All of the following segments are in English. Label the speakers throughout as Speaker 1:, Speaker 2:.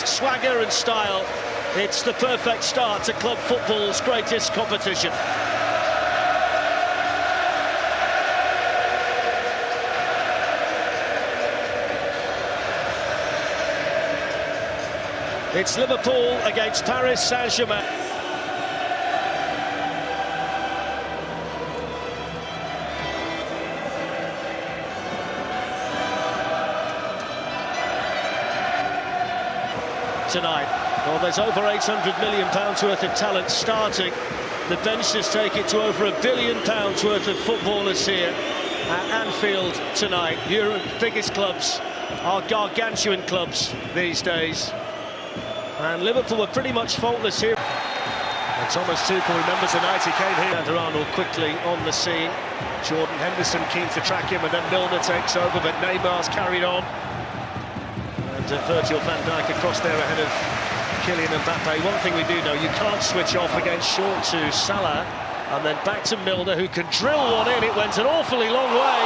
Speaker 1: swagger and style. It's the perfect start to club football's greatest competition. It's Liverpool against Paris Saint-Germain. Tonight, well, there's over £800 million worth of talent starting. The benches take it to over £1 billion worth of footballers here at Anfield tonight. Europe's biggest clubs are gargantuan clubs these days. And Liverpool were pretty much faultless here. And Thomas Tuchel remembers the night he came here. Arnold quickly on the scene. Jordan Henderson keen to track him, and then Milner takes over, but Neymar's carried on. And Virgil van Dijk across there ahead of Kylian and Mbappe. One thing we do know, you can't switch off against short to Salah. And then back to Milner, who can drill one in. It went an awfully long way.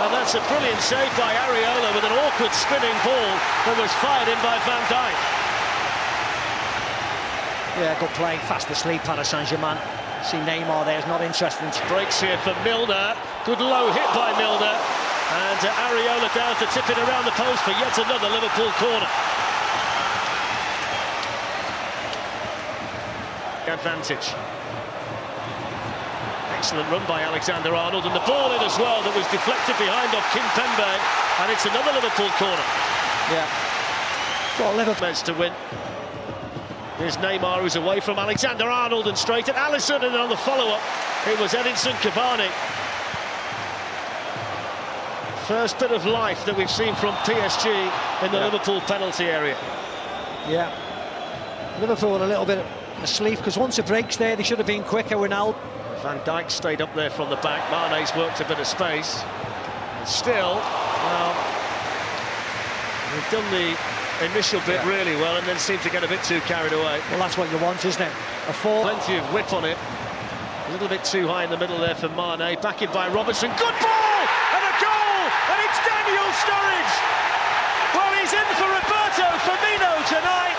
Speaker 1: And that's a brilliant save by Areola with an awkward spinning ball that was fired in by Van Dijk.
Speaker 2: Yeah, good play, fast asleep, Paris Saint-Germain. See Neymar there is not interested in...
Speaker 1: Breaks here for Milner, good low hit by Milner. And Areola down to tip it around the post for yet another Liverpool corner. Advantage. Excellent run by Alexander-Arnold, and the ball in as well that was deflected behind off Kimpembe, and it's another Liverpool corner.
Speaker 2: Yeah. Well, Liverpool
Speaker 1: to win. Here's Neymar, who's away from Alexander-Arnold and straight at Alisson, and on the follow-up it was Edinson Cavani. First bit of life that we've seen from PSG in the Liverpool penalty area.
Speaker 2: Yeah. Liverpool a little bit asleep, because once it breaks there, they should have been quicker with now.
Speaker 1: Van Dijk stayed up there from the back. Mane's worked a bit of space. And still, well, they've done the initial bit really well and then seemed to get a bit too carried away.
Speaker 2: Well, that's what you want, isn't it? A fall.
Speaker 1: Plenty of whip on it. A little bit too high in the middle there for Mane. Back in by Robertson. Good ball! And a goal! And it's Daniel Sturridge! Well, he's in for Roberto Firmino tonight.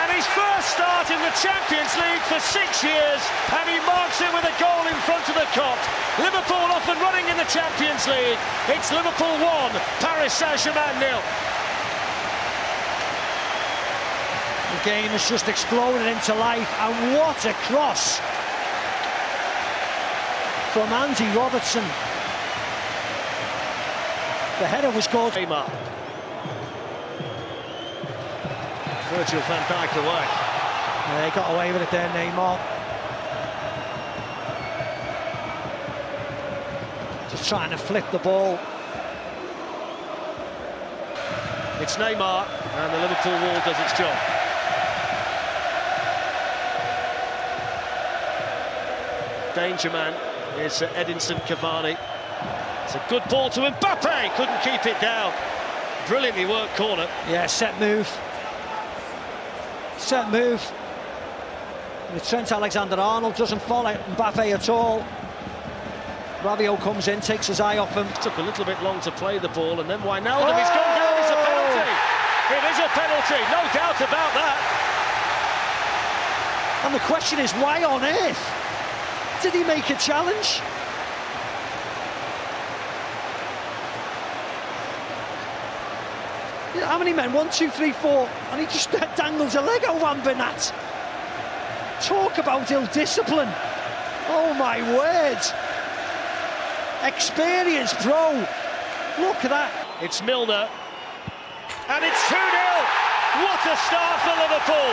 Speaker 1: And his first start in the Champions League for 6 years. And he marks it with a goal in front of the Cop. Liverpool off and running in the Champions League. It's Liverpool 1, Paris Saint-Germain 0.
Speaker 2: The game has just exploded into life, and what a cross from Andy Robertson. The header was good.
Speaker 1: Neymar. Virgil van Dijk away.
Speaker 2: Yeah, he got away with it there, Neymar. Just trying to flip the ball.
Speaker 1: It's Neymar, and the Liverpool wall does its job. Danger man is Edinson Cavani. It's a good ball to Mbappe, couldn't keep it down. Brilliantly worked corner.
Speaker 2: Yeah, set move. Set move. And Trent Alexander-Arnold doesn't follow Mbappe at all. Rabiot comes in, takes his eye off him.
Speaker 1: Took a little bit long to play the ball, and then Wijnaldum is gone down. It's a penalty. It is a penalty, no doubt about that.
Speaker 2: And the question is, why on earth did he make a challenge? Yeah, how many men? 1, 2, 3, 4, and he just dangles a leg over Bernat. Talk about ill-discipline. Oh my word. Experienced pro. Look at that.
Speaker 1: It's Milner. And it's 2-0. What a start for Liverpool.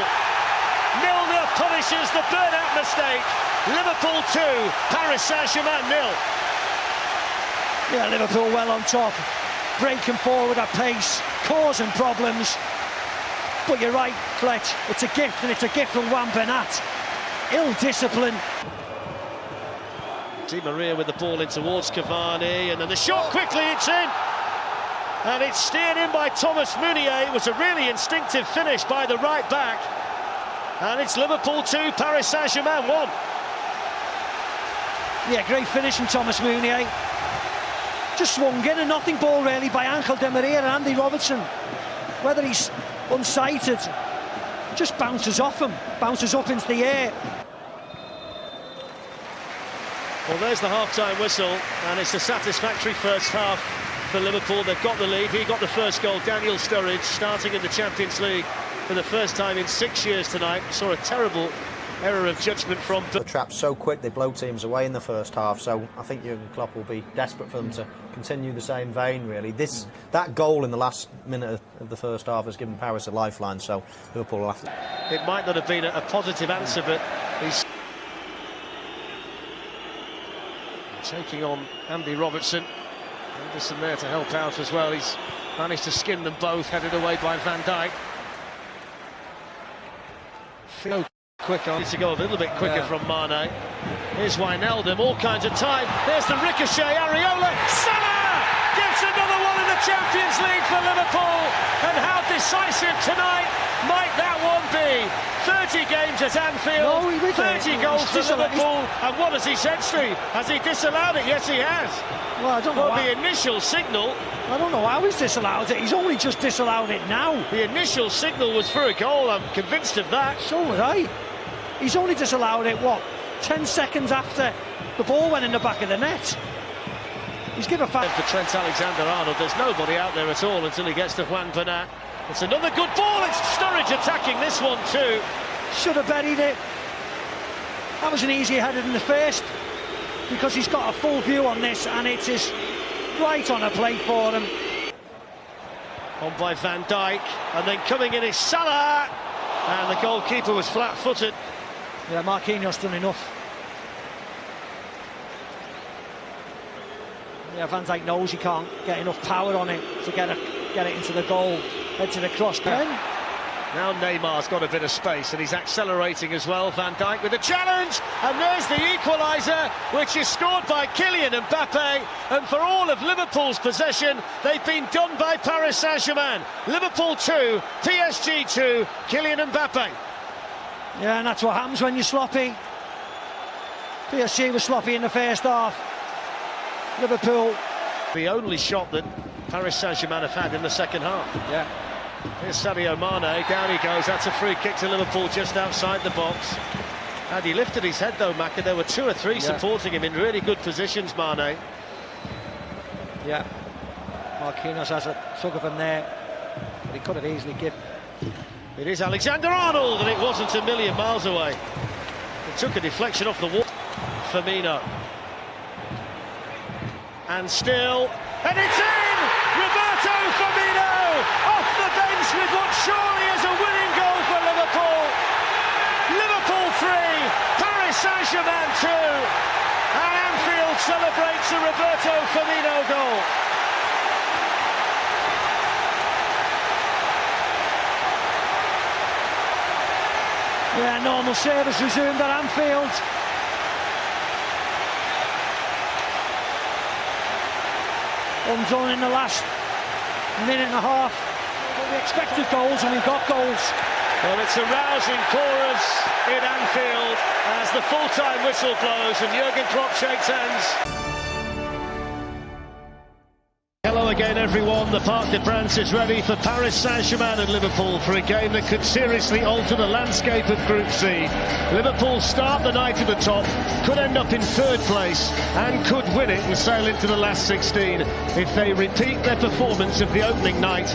Speaker 1: Milner punishes the burnout mistake. Liverpool 2, Paris Saint-Germain 0.
Speaker 2: Yeah, Liverpool well on top. Breaking forward at pace, causing problems. But you're right, Fletch, it's a gift, and it's a gift from Bernat. Ill-discipline.
Speaker 1: Di Maria with the ball in towards Cavani, and then the shot quickly, it's in. And it's steered in by Thomas Meunier. It was a really instinctive finish by the right back. And it's Liverpool 2, Paris Saint-Germain 1.
Speaker 2: Yeah, great finish from Thomas Meunier. Just swung in, a nothing ball really by Angel Di Maria and Andy Robertson. Whether he's unsighted just bounces off him, bounces up into the air.
Speaker 1: Well, there's the half-time whistle, and it's a satisfactory first half for Liverpool. They've got the lead. He got the first goal, Daniel Sturridge, starting in the Champions League for the first time in 6 years tonight. Saw a terrible error of judgment from...
Speaker 3: The trap's so quick, they blow teams away in the first half, so I think Jurgen Klopp will be desperate for them to continue the same vein, really. That goal in the last minute of the first half has given Paris a lifeline, so Liverpool will have to...
Speaker 1: It might not have been a positive answer, but he's... taking on Andy Robertson. Anderson there to help out as well. He's managed to skin them both, headed away by Van Dijk. Feel quick on. Needs to go a little bit quicker from Mane. Here's Wijnaldum, all kinds of time. There's the ricochet, Areola. Salah gets another one in the Champions League for Liverpool. And how decisive tonight might that one be? 30 games at Anfield, 30 goals for Liverpool. And what has he said, Steve? Has he disallowed it? Yes, he has.
Speaker 2: Well, I don't know.
Speaker 1: The initial signal...
Speaker 2: I don't know how he's disallowed it. He's only just disallowed it now.
Speaker 1: The initial signal was for a goal. I'm convinced of that.
Speaker 2: So was I. He's only disallowed it, what, 10 seconds after the ball went in the back of the net. He's given a foul.
Speaker 1: For Trent Alexander-Arnold, there's nobody out there at all until he gets to Juan Bernat. It's another good ball. It's Sturridge attacking this one too.
Speaker 2: Should have buried it. That was an easy header in the first, because he's got a full view on this, and it is right on a plate for him.
Speaker 1: On by Van Dijk, and then coming in is Salah, and the goalkeeper was flat-footed.
Speaker 2: Yeah, Marquinhos done enough. Yeah, Van Dijk knows he can't get enough power on it to get it into the goal. Head to the cross.
Speaker 1: Now Neymar's got a bit of space, and he's accelerating as well. Van Dijk with a challenge, and there's the equaliser, which is scored by Kylian and Mbappe. And for all of Liverpool's possession, they've been done by Paris Saint-Germain. Liverpool 2, PSG 2, Kylian Mbappe.
Speaker 2: Yeah, and that's what happens when you're sloppy. PSG was sloppy in the first half. Liverpool.
Speaker 1: The only shot that Paris Saint-Germain have had in the second half.
Speaker 2: Yeah.
Speaker 1: Here's Sadio Mane, down he goes. That's a free kick to Liverpool just outside the box. And he lifted his head though, Macca. There were two or three supporting him in really good positions, Mane.
Speaker 2: Yeah. Marquinhos has a tug of him there, but he could have easily given.
Speaker 1: It is Alexander-Arnold, and it wasn't a million miles away. It took a deflection off the wall. Firmino. And still, and it's in! Roberto Firmino off the bench with what surely is a winning goal for Liverpool. Liverpool 3, Paris Saint-Germain 2, and Anfield celebrates a Roberto Firmino goal.
Speaker 2: Yeah, normal service resumed at Anfield. Undone in the last minute and a half. We expected goals, and we got goals.
Speaker 1: Well, it's a rousing chorus in Anfield as the full-time whistle blows and Jurgen Klopp shakes hands. Hello again, everyone. The Parc des Princes is ready for Paris Saint-Germain and Liverpool for a game that could seriously alter the landscape of Group C. Liverpool start the night at the top, could end up in third place, and could win it and sail into the last 16 if they repeat their performance of the opening night.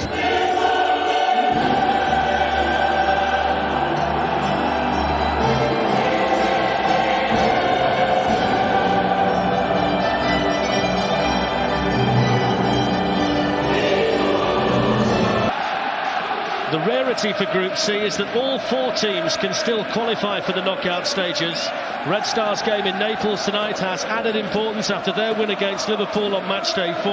Speaker 1: The rarity for Group C is that all four teams can still qualify for the knockout stages. Red Stars' game in Naples tonight has added importance after their win against Liverpool on match day 4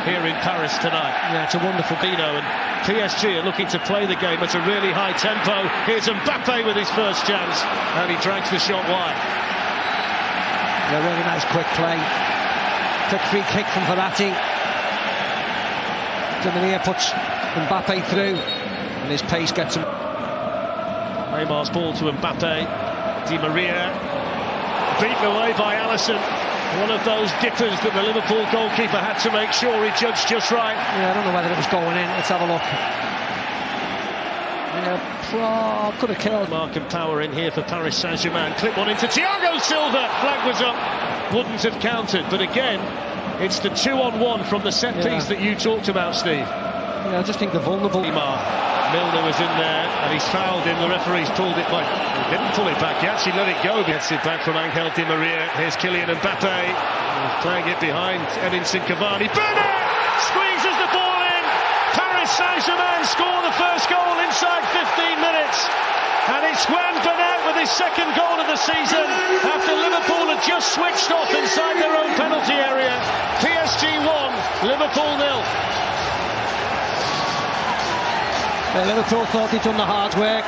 Speaker 1: here in Paris tonight.
Speaker 2: Yeah, it's a wonderful
Speaker 1: Firmino, and PSG are looking to play the game at a really high tempo. Here's Mbappe with his first chance, and he drags the shot wide.
Speaker 2: Yeah, really nice quick play. Quick free kick from Verratti. Meunier puts Mbappe through, and his pace gets him.
Speaker 1: Neymar's ball to Mbappe. Di Maria beaten away by Alisson. One of those dippers that the Liverpool goalkeeper had to make sure he judged just right.
Speaker 2: Yeah, I don't know whether it was going in. Let's have a look. Could have killed.
Speaker 1: Mark and power in here for Paris Saint-Germain. Clip one into Thiago Silva. Flag was up. Wouldn't have counted. But again, it's the 2-on-1 from the set piece that you talked about, Steve.
Speaker 2: Yeah, I just think the vulnerable.
Speaker 1: Neymar. Milner was in there and he's fouled him. The referee's pulled it back. He didn't pull it back. He actually let it go. Gets it back from Angel Di Maria. Here's Kylian Mbappe. He's playing it behind Edinson Cavani. Bennett squeezes the ball in. Paris Saint-Germain score the first goal inside 15 minutes. And it's Juan Bernat with his second goal of the season after Liverpool had just switched off inside their own penalty area. PSG 1, Liverpool 0.
Speaker 2: Liverpool thought they'd done the hard work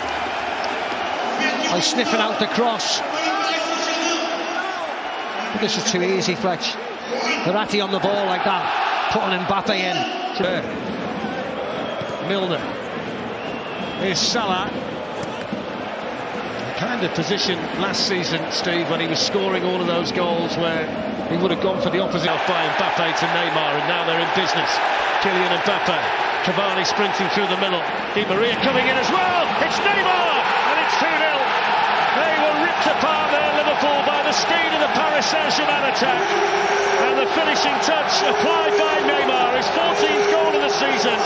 Speaker 2: by sniffing out the cross. But this is too easy, Fletch. Verratti on the ball like that, putting Mbappe in.
Speaker 1: Milner. Here's Salah. Kind of position last season, Steve, when he was scoring all of those goals where he would have gone for the opposite by Mbappe to Neymar, and now they're in business. Kylian Mbappe, Cavani sprinting through the middle, Di Maria coming in as well. It's Neymar, and it's 2-0. They were ripped apart there, Liverpool, by the speed of the Paris Saint-Germain attack, and the finishing touch applied by Neymar, his 14th goal of the season.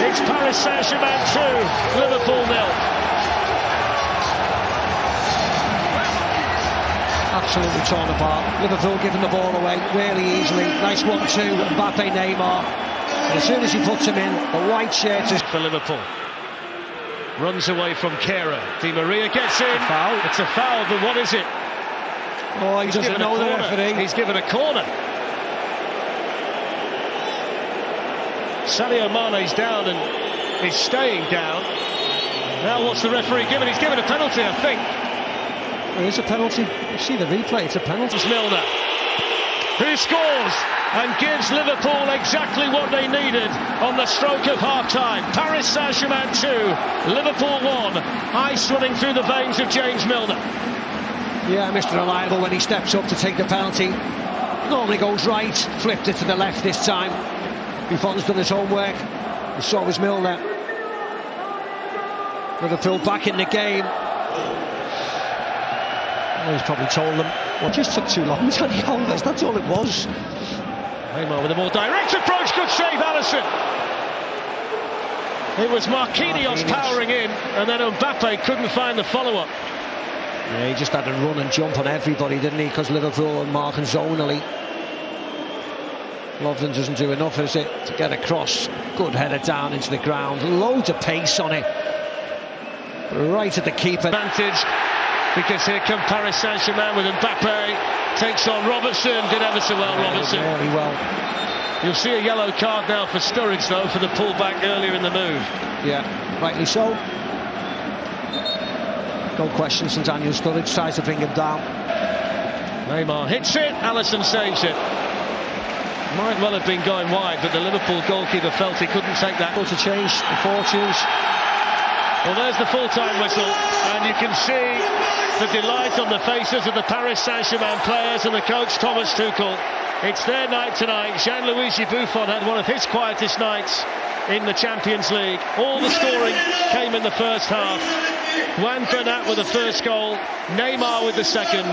Speaker 1: It's Paris Saint-Germain 2, Liverpool 0.
Speaker 2: Absolutely torn apart. Liverpool giving the ball away really easily. Nice 1-2, Mbappe, Neymar. And as soon as he puts him in, the white shirt is
Speaker 1: for Liverpool. Runs away from Kera. Di Maria gets in.
Speaker 2: Foul.
Speaker 1: It's a foul, but what is it?
Speaker 2: Oh, he doesn't know the referee.
Speaker 1: He's given a corner. Sadio Mane's down and is staying down. Now what's the referee given? He's given a penalty, I think.
Speaker 2: There is a penalty. You see the replay, it's a penalty.
Speaker 1: It's Milner, who scores and gives Liverpool exactly what they needed on the stroke of half-time. Paris Saint-Germain 2, Liverpool 1. Ice running through the veins of James Milner.
Speaker 2: Yeah, Mr. Reliable when he steps up to take the penalty. Normally goes right, flipped it to the left this time. Buffon's done his homework, and so was Milner. Liverpool back in the game. He's probably told them, well, it just took too long. It's only holders, that's all it was.
Speaker 1: Neymar with a more direct approach, good save, Alisson. It was Marquinhos powering in, and then Mbappe couldn't find the follow-up.
Speaker 2: Yeah, he just had to run and jump on everybody, didn't he? Because Liverpool are marking zonally. Lovren doesn't do enough, is it, to get across. Good header down into the ground, loads of pace on it. Right at the keeper.
Speaker 1: Advantage. Because here come Paris Saint-Germain with Mbappe, takes on Robertson, did ever so well, Robertson.
Speaker 2: Very well.
Speaker 1: You'll see a yellow card now for Sturridge, though, for the pullback earlier in the move.
Speaker 2: Yeah, rightly so. No question, St. Daniel Sturridge tries to bring him down.
Speaker 1: Neymar hits it, Alisson saves it. Might well have been going wide, but the Liverpool goalkeeper felt he couldn't take that.
Speaker 2: To change the fortunes.
Speaker 1: Well, there's the full-time whistle, and you can see the delight on the faces of the Paris Saint-Germain players and the coach Thomas Tuchel. It's their night tonight. Gianluigi Buffon had one of his quietest nights in the Champions League. All the scoring came in the first half. Juan Bernat with the first goal, Neymar with the second.